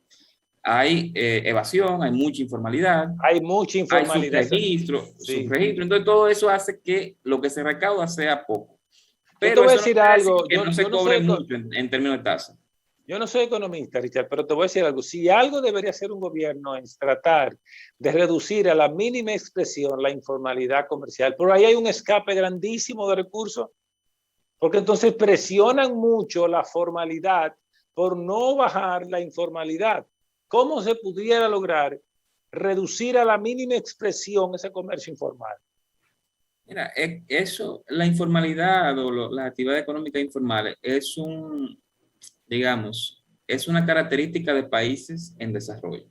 Hay evasión, hay mucha informalidad. Hay mucha informalidad. Hay subregistro. Entonces, todo eso hace que lo que se recauda sea poco. Pero yo te voy a decir algo. Que no se cobre mucho en términos de tasa. Yo no soy economista, Richard, pero te voy a decir algo. Si algo debería hacer un gobierno es tratar de reducir a la mínima expresión la informalidad comercial. Pero ahí hay un escape grandísimo de recursos, porque entonces presionan mucho la formalidad por no bajar la informalidad. ¿Cómo se pudiera lograr reducir a la mínima expresión ese comercio informal? Mira, la informalidad o las actividades económicas informales es una característica de países en desarrollo.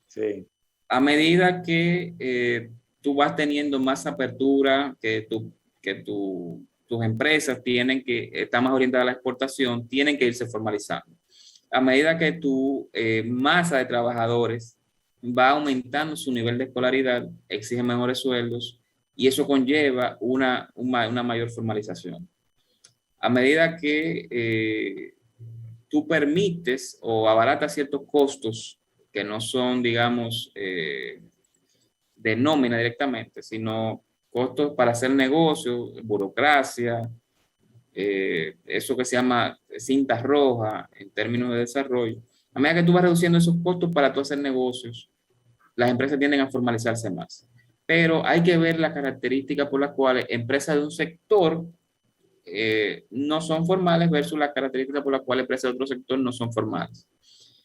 Sí. A medida que tú vas teniendo más apertura, que tus empresas están más orientadas a la exportación, tienen que irse formalizando. A medida que tu masa de trabajadores va aumentando su nivel de escolaridad, exigen mejores sueldos y eso conlleva una mayor formalización. A medida que tú permites o abaratas ciertos costos que no son, digamos, de nómina directamente, sino costos para hacer negocio, burocracia, eso que se llama cinta roja en términos de desarrollo. A medida que tú vas reduciendo esos costos para tú hacer negocios, las empresas tienden a formalizarse más. Pero hay que ver las características por las cuales empresas de un sector no son formales versus las características por las cuales empresas de otro sector no son formales.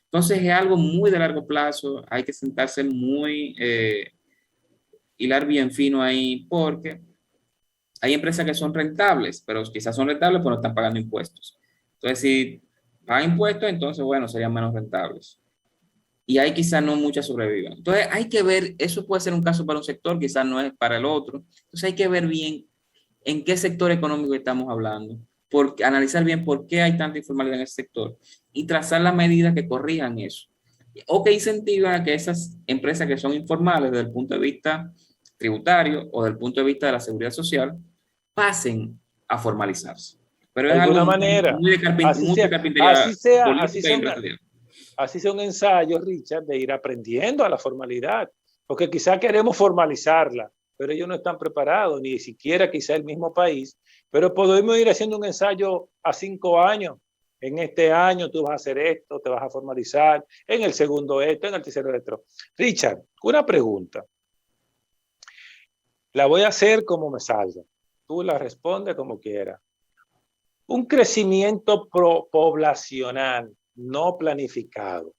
Entonces es algo muy de largo plazo, hay que sentarse hilar bien fino ahí, porque hay empresas que son rentables, pero quizás son rentables pero no están pagando impuestos. Entonces si pagan impuestos, entonces bueno, serían menos rentables. Y ahí quizás no muchas sobrevivan. Entonces hay que ver, eso puede ser un caso para un sector, quizás no es para el otro. Entonces hay que ver bien en qué sector económico estamos hablando, analizar bien por qué hay tanta informalidad en ese sector y trazar las medidas que corrijan eso. O que incentivan a que esas empresas que son informales desde el punto de vista tributario o desde el punto de vista de la seguridad social pasen a formalizarse. Pero De es algo alguna manera, muy de carpintería política y empresarial. así sea un ensayo, Richard, de ir aprendiendo a la formalidad, porque quizá queremos formalizarla, pero ellos no están preparados, ni siquiera quizá el mismo país, pero podemos ir haciendo un ensayo a 5 años. En este año tú vas a hacer esto, te vas a formalizar, en el segundo esto, en el tercero esto. Richard, una pregunta. La voy a hacer como me salga. Tú la respondes como quieras. Un crecimiento poblacional no planificado.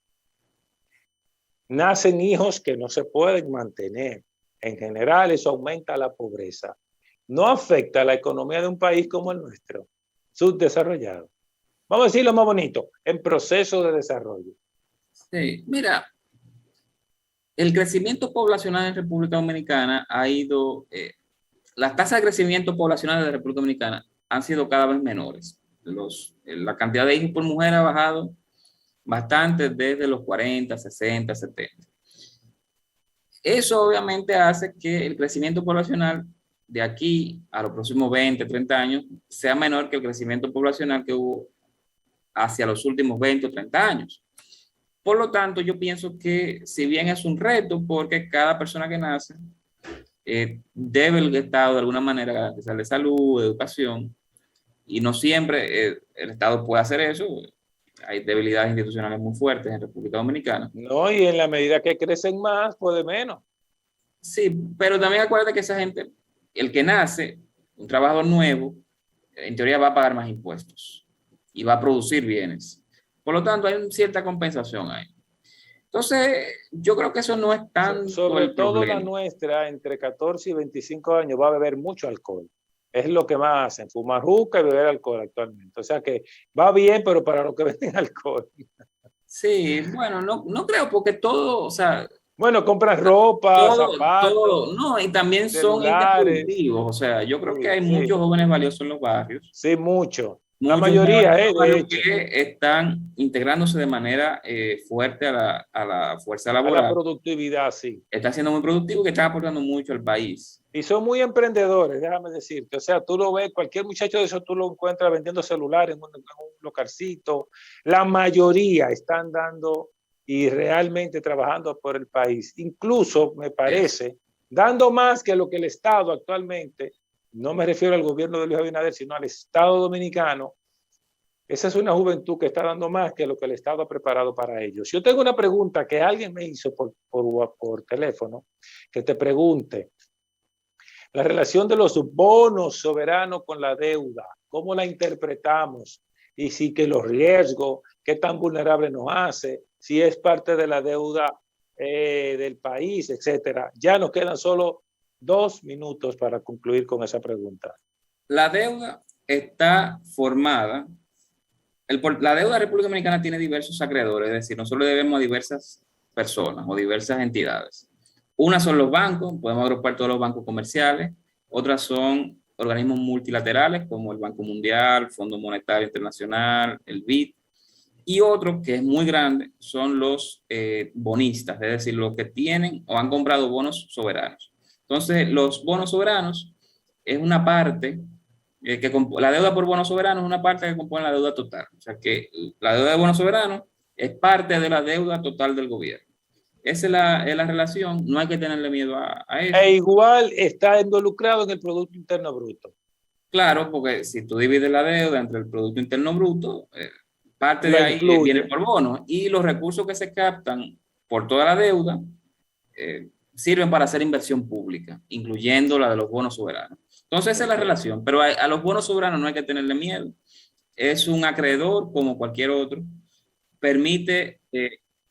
Nacen hijos que no se pueden mantener. En general, eso aumenta la pobreza. No afecta a la economía de un país como el nuestro, subdesarrollado. Vamos a decirlo más bonito, en proceso de desarrollo. Sí, mira, el crecimiento poblacional en República Dominicana ha ido, las tasas de crecimiento poblacional de la República Dominicana han sido cada vez menores. La cantidad de hijos por mujer ha bajado bastante desde los 40, 60, 70. Eso obviamente hace que el crecimiento poblacional de aquí a los próximos 20, 30 años sea menor que el crecimiento poblacional que hubo hacia los últimos 20 o 30 años. Por lo tanto, yo pienso que si bien es un reto, porque cada persona que nace debe el Estado de alguna manera garantizarle salud, educación, y no siempre el Estado puede hacer eso. Hay debilidades institucionales muy fuertes en República Dominicana. No, y en la medida que crecen más, puede menos. Sí, pero también acuérdate que esa gente, el que nace, un trabajador nuevo, en teoría va a pagar más impuestos y va a producir bienes. Por lo tanto, hay cierta compensación ahí. Entonces, yo creo que eso no es tanto sobre todo problema. la nuestra, entre 14 y 25 años, va a beber mucho alcohol. Es lo que más hacen, fumar juca y beber alcohol actualmente. O sea que va bien, pero para los que venden alcohol. Sí, bueno, no creo, porque todo, o sea, bueno, compran ropa, todo, zapatos, no, y también son entes celulares. productivos. O sea, yo creo que hay Sí, muchos jóvenes valiosos en los barrios. sí, mucho. La Muchos mayoría, de hecho. que están integrándose de manera fuerte a la fuerza A la laboral. productividad, sí. Está siendo muy productivo y que está aportando mucho al país. Y son muy emprendedores, déjame decirte. O sea, tú lo ves, cualquier muchacho de eso tú lo encuentras vendiendo celulares en un localcito. La mayoría están dando y realmente trabajando por el país. Incluso, me parece, dando más que lo que el Estado actualmente, no me refiero al gobierno de Luis Abinader, sino al Estado dominicano. Esa es una juventud que está dando más que lo que el Estado ha preparado para ellos. Yo tengo una pregunta que alguien me hizo por teléfono, que te pregunte. La relación de los bonos soberanos con la deuda, ¿cómo la interpretamos? Y si que los riesgos, qué tan vulnerable nos hace, si es parte de la deuda del país, etcétera. Ya nos quedan solo 2 minutos para concluir con esa pregunta. La deuda está formada. La deuda de la República Dominicana tiene diversos acreedores, es decir, nosotros debemos a diversas personas o diversas entidades. Unas son los bancos, podemos agrupar todos los bancos comerciales. Otras son organismos multilaterales como el Banco Mundial, Fondo Monetario Internacional, el BID. Y otro que es muy grande son los bonistas, es decir, los que tienen o han comprado bonos soberanos. Entonces, los bonos soberanos es una parte, la deuda por bonos soberanos es una parte que compone la deuda total. O sea que la deuda de bonos soberanos es parte de la deuda total del gobierno. Esa es la relación, no hay que tenerle miedo a eso. E igual está involucrado en el Producto Interno Bruto. Claro, porque si tú divides la deuda entre el Producto Interno Bruto, parte de ahí viene por bonos y los recursos que se captan por toda la deuda sirven para hacer inversión pública, incluyendo la de los bonos soberanos. Entonces esa es la relación, pero a los bonos soberanos no hay que tenerle miedo. Es un acreedor como cualquier otro, permite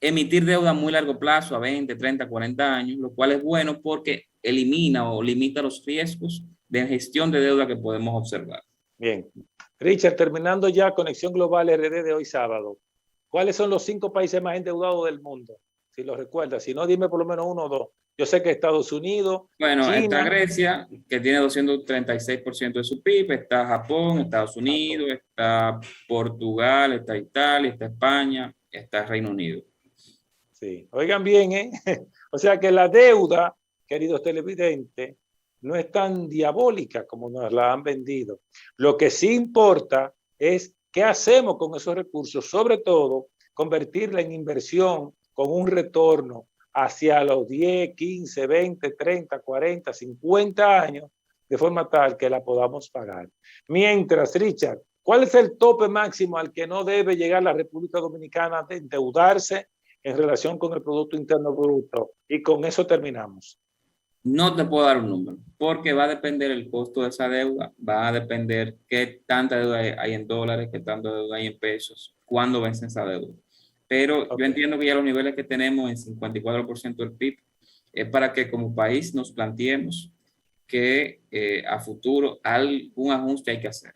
emitir deuda a muy largo plazo, a 20, 30, 40 años, lo cual es bueno porque elimina o limita los riesgos de gestión de deuda que podemos observar. Bien. Richard, terminando ya Conexión Global RD de hoy sábado, ¿cuáles son los 5 países más endeudados del mundo? Si lo recuerdas, si no, dime por lo menos 1 o 2. Yo sé que Estados Unidos, Bueno, está China, Grecia, que tiene 236% de su PIB, está Japón, Estados Unidos, está Portugal, está Italia, está España, está Reino Unido. sí, oigan bien, ¿eh? O sea que la deuda, queridos televidentes, no es tan diabólica como nos la han vendido. Lo que sí importa es qué hacemos con esos recursos, sobre todo convertirla en inversión con un retorno hacia los 10, 15, 20, 30, 40, 50 años, de forma tal que la podamos pagar. Mientras, Richard, ¿cuál es el tope máximo al que no debe llegar la República Dominicana de endeudarse en relación con el Producto Interno Bruto? Y con eso terminamos. No te puedo dar un número, porque va a depender el costo de esa deuda, va a depender qué tanta deuda hay en dólares, qué tanta deuda hay en pesos, cuándo vence esa deuda. Pero yo entiendo que ya los niveles que tenemos en 54% del PIB es para que como país nos planteemos que a futuro algún ajuste hay que hacer.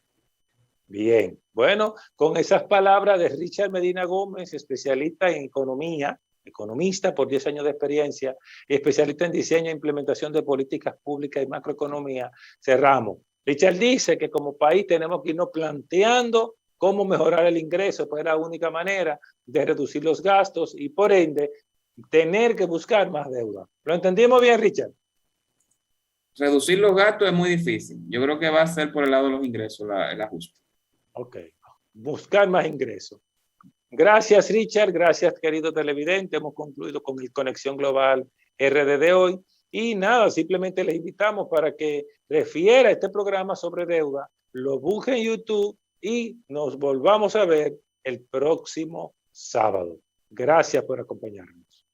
Bien, bueno, con esas palabras de Richard Medina Gómez, especialista en economía, economista por 10 años de experiencia y especialista en diseño e implementación de políticas públicas y macroeconomía, cerramos. Richard dice que como país tenemos que irnos planteando cómo mejorar el ingreso, pues es la única manera de reducir los gastos y por ende tener que buscar más deuda. ¿Lo entendimos bien, Richard? Reducir los gastos es muy difícil. Yo creo que va a ser por el lado de los ingresos el ajuste. Ok, buscar más ingresos. Gracias, Richard. Gracias, querido televidente. Hemos concluido con el Conexión Global RD de hoy. Y nada, simplemente les invitamos para que refiera este programa sobre deuda, lo busque en YouTube y nos volvamos a ver el próximo sábado. Gracias por acompañarnos.